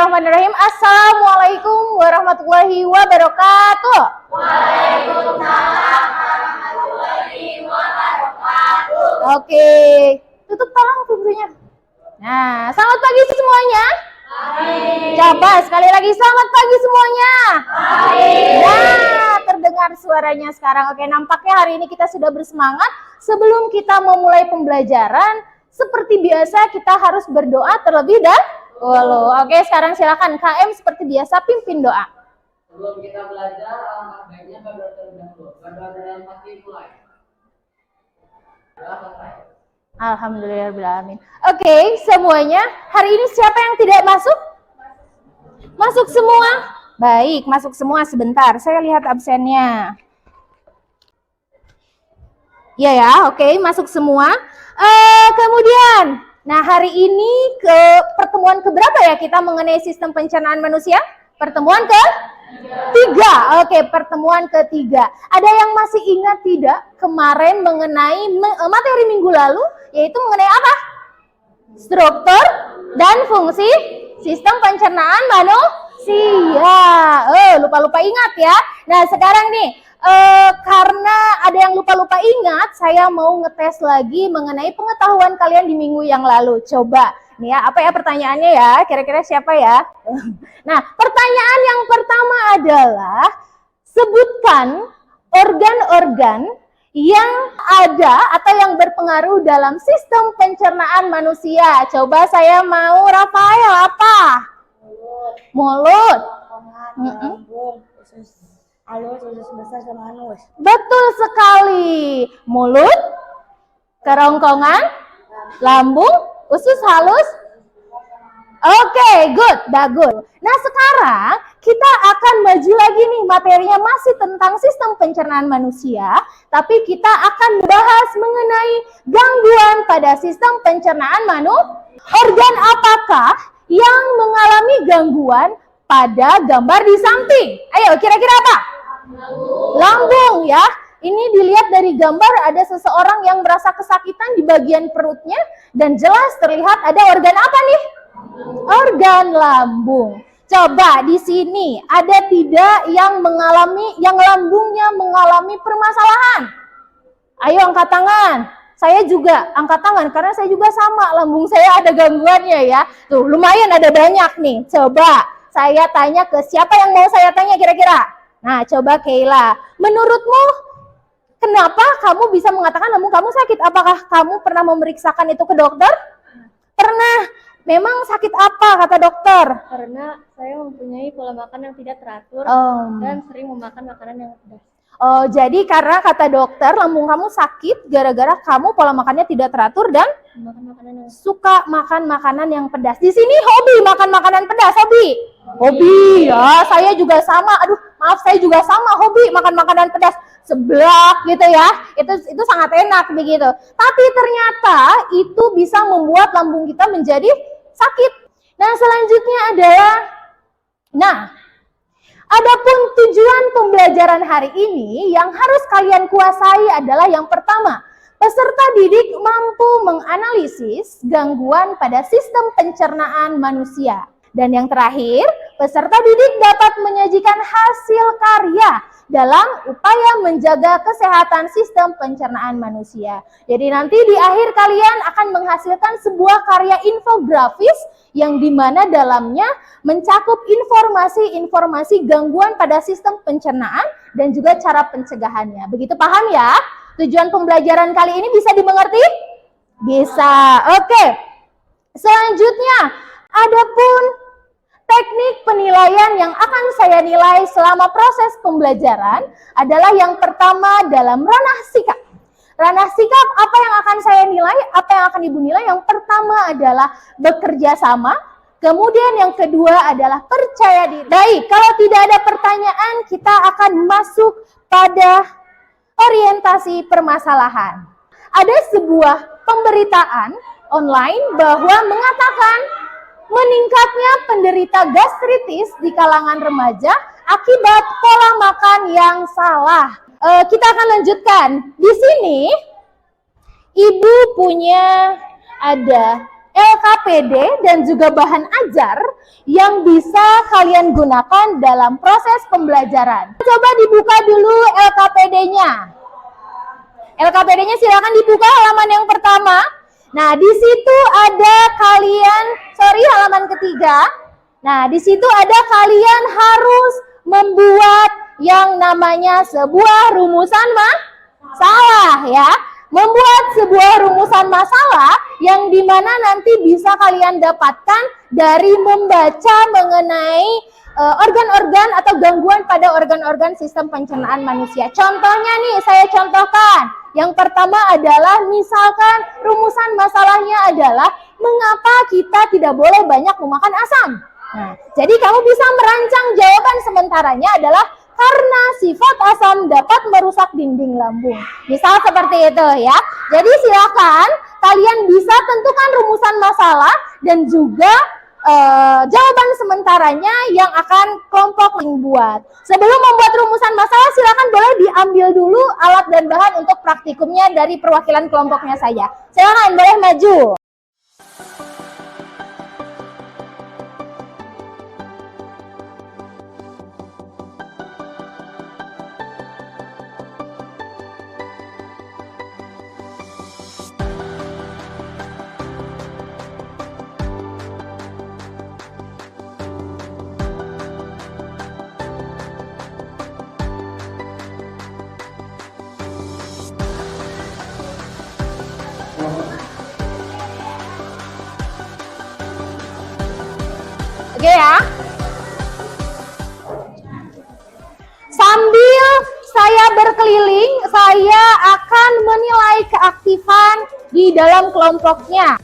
Bismillahirrahmanirrahim. Assalamualaikum warahmatullahi wabarakatuh. Waalaikumsalam warahmatullahi wabarakatuh. Oke, tutup tolong pintunya. Nah, selamat pagi semuanya. Coba sekali lagi selamat pagi semuanya. Nah, terdengar suaranya sekarang. Oke, nampaknya hari ini kita sudah bersemangat. Sebelum kita memulai pembelajaran, seperti biasa kita harus berdoa terlebih dahulu. Oke, sekarang silakan KM seperti biasa pimpin doa. Sebelum kita belajar, alangkah baiknya berdoa terlebih dahulu. Berdoa dalam hati mulai. Doa selesai. Alhamdulillahirrahmanirrahim. Oke, semuanya. Hari ini siapa yang tidak masuk? Masuk semua? Baik, masuk semua sebentar. Saya lihat absennya. Iya ya, oke, masuk semua. Kemudian, nah hari ini pertemuan keberapa ya kita mengenai sistem pencernaan manusia? Pertemuan ketiga. Oke, pertemuan ketiga. Ada yang masih ingat tidak kemarin mengenai materi minggu lalu, yaitu mengenai apa? Struktur dan fungsi sistem pencernaan manusia. Lupa-lupa ingat ya. Nah, sekarang nih, karena ada yang lupa-lupa ingat, saya mau ngetes lagi mengenai pengetahuan kalian di minggu yang lalu. Coba, nih ya, apa ya pertanyaannya ya? Kira-kira siapa ya? Nah, pertanyaan yang pertama adalah, sebutkan organ-organ yang ada atau yang berpengaruh dalam sistem pencernaan manusia. Coba saya mau Rafael, apa? Mulut. Lambung, usus halus, usus besar sama anus. Betul sekali. Mulut, kerongkongan, lambung, usus halus. Oke, good, bagus. Nah, sekarang kita akan maju lagi nih, materinya masih tentang sistem pencernaan manusia, tapi kita akan membahas mengenai gangguan pada sistem pencernaan manusia. Organ apakah yang mengalami gangguan pada gambar di samping? Ayo, kira-kira apa? Lambung ya. Ini dilihat dari gambar, ada seseorang yang merasa kesakitan di bagian perutnya, dan jelas terlihat ada organ apa nih? Organ lambung. Coba di sini ada tidak yang lambungnya mengalami permasalahan? Ayo angkat tangan. Saya juga angkat tangan karena saya juga sama, lambung saya ada gangguannya ya. Tuh, lumayan ada banyak nih. Coba saya tanya ke siapa yang mau saya tanya kira-kira? Nah, coba Keila. Menurutmu kenapa kamu bisa mengatakan lambung kamu sakit? Apakah kamu pernah memeriksakan itu ke dokter? Pernah. Memang sakit apa kata dokter? Karena saya mempunyai pola makan yang tidak teratur dan sering memakan makanan yang pedas. Oh, jadi karena kata dokter lambung kamu sakit gara-gara kamu pola makannya tidak teratur dan suka makan makanan yang pedas. Di sini hobi makan makanan pedas, hobi. Hobi ya, saya juga sama. Aduh, maaf saya juga sama hobi makan makanan pedas. Seblak gitu ya. Itu sangat enak begitu. Tapi ternyata itu bisa membuat lambung kita menjadi sakit. Nah, selanjutnya adalah adapun tujuan pembelajaran hari ini yang harus kalian kuasai adalah yang pertama, peserta didik mampu menganalisis gangguan pada sistem pencernaan manusia. Dan yang terakhir, peserta didik dapat menyajikan hasil karya dalam upaya menjaga kesehatan sistem pencernaan manusia. Jadi nanti di akhir kalian akan menghasilkan sebuah karya infografis yang dimana dalamnya mencakup informasi-informasi gangguan pada sistem pencernaan dan juga cara pencegahannya. Begitu paham ya? Tujuan pembelajaran kali ini bisa dimengerti? Bisa. Oke. Selanjutnya, adapun teknik penilaian yang akan saya nilai selama proses pembelajaran adalah yang pertama dalam ranah sikap. Ranah sikap apa yang akan saya nilai, apa yang akan Ibu nilai? Yang pertama adalah bekerja sama, kemudian yang kedua adalah percaya diri. Baik, kalau tidak ada pertanyaan, kita akan masuk pada orientasi permasalahan. Ada sebuah pemberitaan online bahwa mengatakan meningkatnya penderita gastritis di kalangan remaja akibat pola makan yang salah. Kita akan lanjutkan. Di sini Ibu punya ada LKPD dan juga bahan ajar yang bisa kalian gunakan dalam proses pembelajaran. Coba dibuka dulu LKPD-nya. LKPD-nya silakan dibuka halaman yang pertama. Nah, di situ ada halaman ketiga. Nah, di situ ada kalian harus membuat yang namanya sebuah rumusan masalah ya. Membuat sebuah rumusan masalah yang dimana nanti bisa kalian dapatkan dari membaca mengenai organ-organ atau gangguan pada organ-organ sistem pencernaan manusia. Contohnya nih, saya contohkan. Yang pertama adalah misalkan rumusan masalahnya adalah mengapa kita tidak boleh banyak memakan asam. Nah, jadi kamu bisa merancang jawaban sementaranya adalah karena sifat asam dapat merusak dinding lambung. Misal seperti itu ya. Jadi silakan kalian bisa tentukan rumusan masalah dan juga jawaban sementaranya yang akan kelompok buat. Sebelum membuat rumusan masalah, silakan boleh diambil dulu alat dan bahan untuk praktikumnya dari perwakilan kelompoknya saya. Silakan boleh maju. Oke ya. Sambil saya berkeliling, saya akan menilai keaktifan di dalam kelompoknya.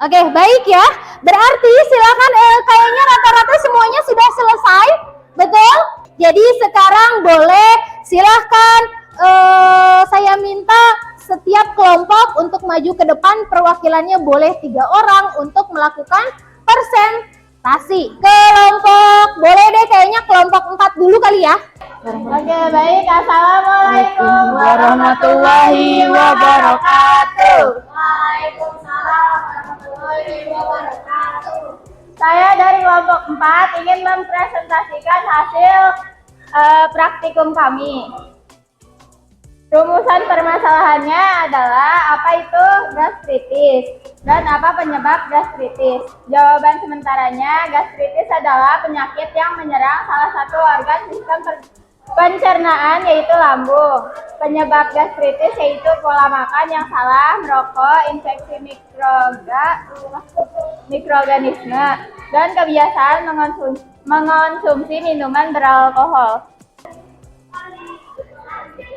Oke, baik ya. Berarti silakan kayaknya rata-rata semuanya sudah selesai, betul? Jadi sekarang boleh silahkan saya minta setiap kelompok untuk maju ke depan, perwakilannya boleh 3 orang untuk melakukan presentasi. Kelompok, boleh deh kayaknya kelompok 4 dulu kali ya. Oke, baik. Assalamualaikum warahmatullahi wabarakatuh. Waalaikumsalam warahmatullahi wabarakatuh. Saya dari kelompok 4 ingin mempresentasikan hasil praktikum kami. Rumusan permasalahannya adalah apa itu gastritis dan apa penyebab gastritis. Jawaban sementaranya, gastritis adalah penyakit yang menyerang salah satu organ sistem pencernaan yaitu lambung. Penyebab gastritis yaitu pola makan yang salah, merokok, infeksi mikroorganisme, dan kebiasaan mengonsumsi minuman beralkohol.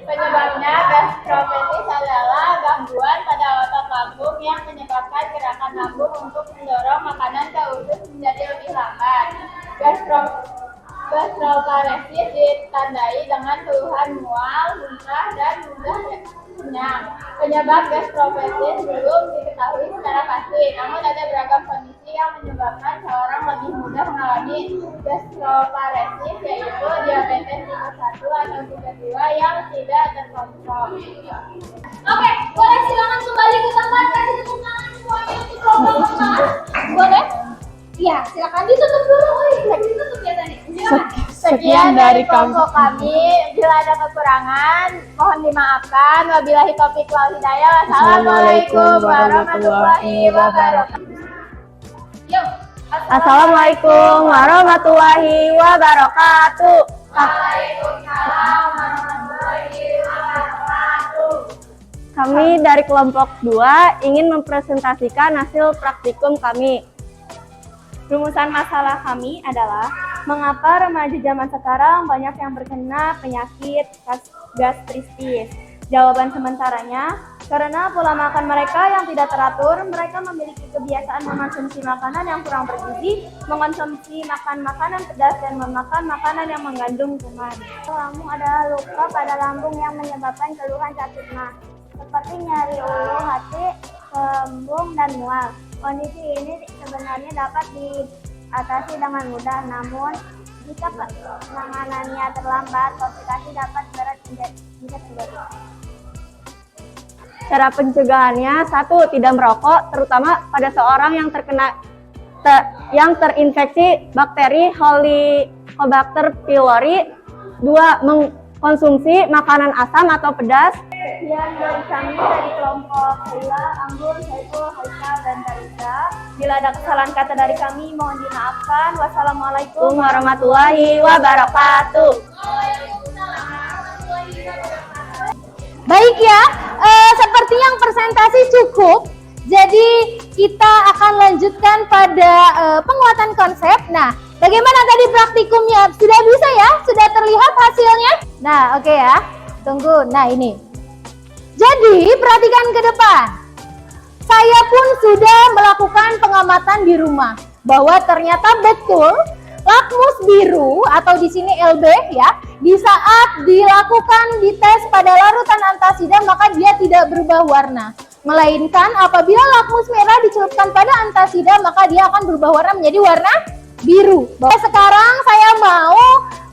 Penyebabnya gastroenteritis adalah gangguan pada otot lambung yang menyebabkan gerakan lambung untuk mendorong makanan ke usus menjadi lebih lambat. Gastroparesis ditandai dengan keluhan mual, muntah, dan mudah kenyang. Penyebab gastroenteritis belum diketahui secara pasti, namun ada beragam kondisi yang menyebabkan seorang lebih mudah mengalami gastroparesis, yaitu diabetes tipe 1 atau tipe 2 yang tidak terkontrol. Oke, boleh silakan kembali ke tempat, kasih tepuk tangan semuanya untuk kelompok pertama. Boleh? Iya, silakan ditutup dulu. Ditutup ya tadi. Sekian dari kelompok kami. Bila ada kekurangan, mohon dimaafkan. Wabillahi taufiq wal hidayah. Wassalamualaikum warahmatullahi wabarakatuh. Yuk. Assalamualaikum warahmatullahi wabarakatuh. Waalaikumsalam warahmatullahi wabarakatuh. Kami dari kelompok 2 ingin mempresentasikan hasil praktikum kami. Rumusan masalah kami adalah mengapa remaja zaman sekarang banyak yang terkena penyakit gastritis. Jawaban sementaranya, karena pola makan mereka yang tidak teratur, mereka memiliki kebiasaan mengonsumsi makanan yang kurang bergizi, mengonsumsi makanan pedas, dan memakan makanan yang mengandung kuman. Lambung adalah luka pada lambung yang menyebabkan keluhan sakit mah, seperti nyeri ulu hati, kembung, dan mual. Kondisi ini sebenarnya dapat diatasi dengan mudah, namun jika penanganannya terlambat, komplikasi dapat berat bisa terjadi. Cara pencegahannya, 1. Tidak merokok, terutama pada seorang yang terinfeksi bakteri Helicobacter pylori. 2. Mengkonsumsi makanan asam atau pedas. Sekian dari kami dari kelompok Lila, Anggun, Saiful, Haikal, dan Tarisa. Bila ada kesalahan kata dari kami, mohon dimaafkan. Wassalamualaikum warahmatullahi wabarakatuh. Baik ya, sepertinya presentasi cukup. Jadi kita akan lanjutkan pada penguatan konsep. Nah, bagaimana tadi praktikumnya? Sudah bisa ya? Sudah terlihat hasilnya? Nah, oke ya. Tunggu. Nah, ini. Jadi, perhatikan ke depan. Saya pun sudah melakukan pengamatan di rumah bahwa ternyata betul lakmus biru atau di sini LB ya, di saat dilakukan dites pada larutan antasida maka dia tidak berubah warna. Melainkan apabila lakmus merah dicelupkan pada antasida maka dia akan berubah warna menjadi warna biru. Sekarang saya mau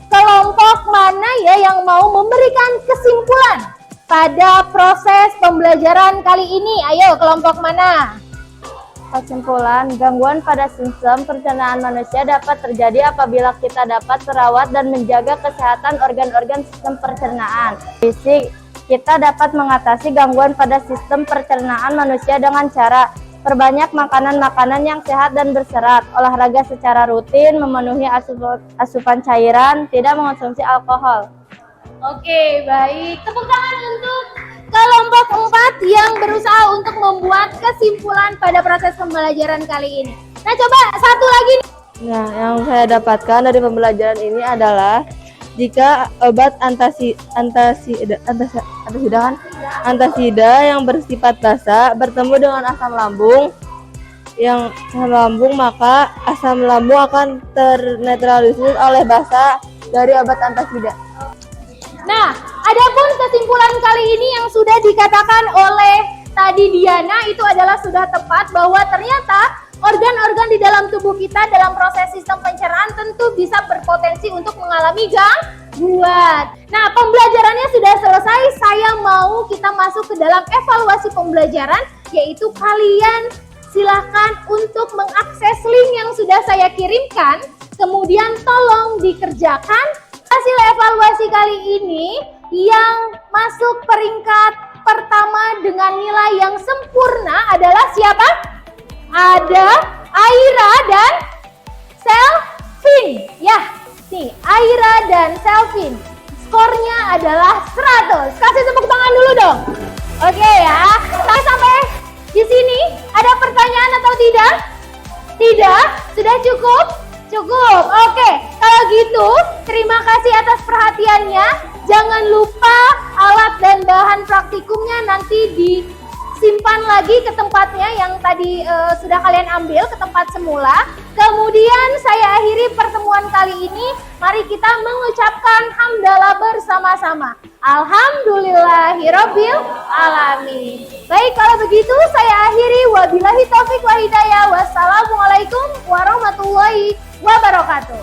kelompok mana ya yang mau memberikan kesimpulan pada proses pembelajaran kali ini? Ayo, kelompok mana? Kesimpulan, gangguan pada sistem pencernaan manusia dapat terjadi apabila kita dapat merawat dan menjaga kesehatan organ-organ sistem pencernaan. Fisik, kita dapat mengatasi gangguan pada sistem pencernaan manusia dengan cara perbanyak makanan-makanan yang sehat dan berserat, olahraga secara rutin, memenuhi asupan cairan, tidak mengonsumsi alkohol. Oke, baik. Tepuk tangan untuk kelompok 4 yang berusaha untuk membuat kesimpulan pada proses pembelajaran kali ini. Nah, coba satu lagi. Nah, yang saya dapatkan dari pembelajaran ini adalah jika obat antasida yang bersifat basa bertemu dengan asam lambung, maka asam lambung akan ternetralisir oleh basa dari obat antasida. Nah, adapun kesimpulan kali ini yang sudah dikatakan oleh tadi Diana itu adalah sudah tepat bahwa ternyata organ-organ di dalam tubuh kita dalam proses sistem pencernaan tentu bisa berpotensi untuk mengalami gangguan. Nah, pembelajarannya sudah selesai. Saya mau kita masuk ke dalam evaluasi pembelajaran, yaitu kalian silahkan untuk mengakses link yang sudah saya kirimkan, kemudian tolong dikerjakan. Hasil evaluasi kali ini yang masuk peringkat pertama dengan nilai yang sempurna adalah siapa? Ada Aira dan Selvin. Ya, nih Aira dan Selvin. Skornya adalah 100. Kasih tepuk tangan dulu dong. Oke ya. Sampai di sini ada pertanyaan atau tidak? Tidak? Sudah cukup? Cukup. Oke. Kalau gitu, terima kasih atas perhatiannya. Jangan lupa alat dan bahan praktikumnya nanti disimpan lagi ke tempatnya yang tadi sudah kalian ambil ke tempat semula. Kemudian saya akhiri pertemuan kali ini. Mari kita mengucapkan hamdalah bersama-sama. Alhamdulillahirabbil alamin. Baik, kalau begitu saya akhiri. Wabillahi taufik wa hidayah. Wassalamualaikum warahmatullahi wabarakatuh.